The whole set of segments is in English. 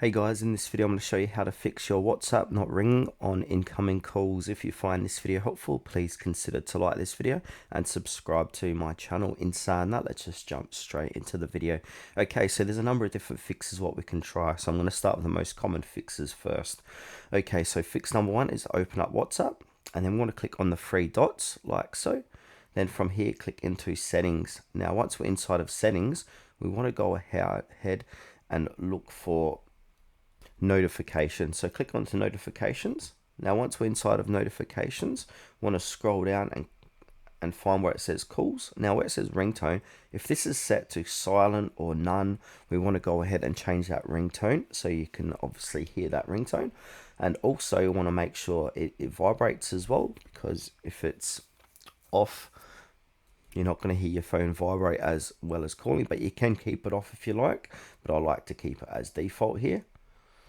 Hey guys, in this video I'm going to show you how to fix your WhatsApp not ringing on incoming calls. If you find this video helpful, please consider to like this video and subscribe to my channel. In saying that, let's just jump straight into the video. Okay, so there's a number of different fixes what we can try. So I'm going to start with the most common fixes first. Okay, so fix number one is open up WhatsApp, and then we want to click on the three dots like so. Then from here, click into settings. Now, once we're inside of settings, we want to go ahead and look for notifications. So click onto notifications. Now once we're inside of notifications, want to scroll down and find where it says calls. Now where it says ringtone, if this is set to silent or none, we want to go ahead and change that ringtone so you can obviously hear that ringtone. And also you want to make sure it vibrates as well, because if it's off, you're not going to hear your phone vibrate as well as calling, but you can keep it off if you like, but I like to keep it as default here.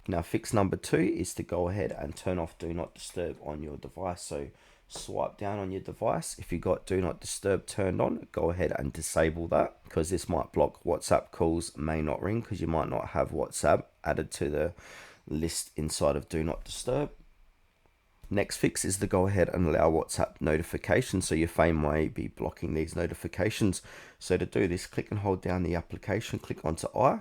Now fix number two is to go ahead and turn off do not disturb on your device. So swipe down on your device. If you got do not disturb turned on, go ahead and disable that, because this might block WhatsApp calls may not ring, because you might not have WhatsApp added to the list inside of do not disturb. Next fix is to go ahead and allow WhatsApp notifications, so your phone may be blocking these notifications. So to do this, click and hold down the application, click onto I.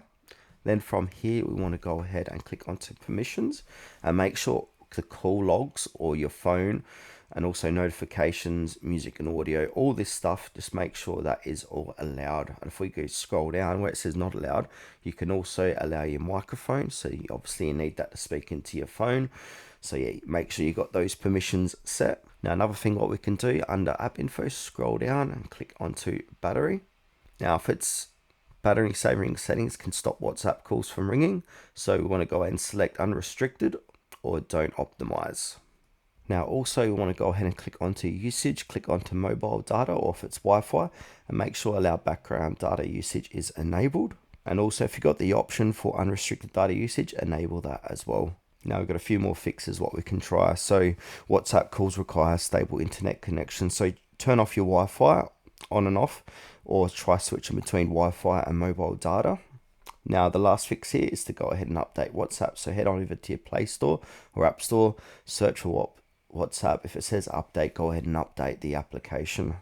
Then from here, we want to go ahead and click onto permissions and make sure the call logs or your phone, and also notifications, music and audio, all this stuff, just make sure that is all allowed. And if we go scroll down where it says not allowed, you can also allow your microphone. So you obviously need that to speak into your phone. So yeah, make sure you got those permissions set. Now another thing what we can do, under app info, scroll down and click onto battery. Now if it's battery saving settings, can stop WhatsApp calls from ringing. So we want to go ahead and select unrestricted or don't optimize. Now also we want to go ahead and click onto usage, click onto mobile data, or if it's Wi-Fi, and make sure allow background data usage is enabled. And also if you've got the option for unrestricted data usage, enable that as well. Now we've got a few more fixes what we can try. So WhatsApp calls require stable internet connection. So turn off your Wi-Fi on and off, or try switching between Wi-Fi and mobile data. Now the last fix here is to go ahead and update WhatsApp. So head on over to your Play Store or App Store, search for WhatsApp. If it says update, go ahead and update the application.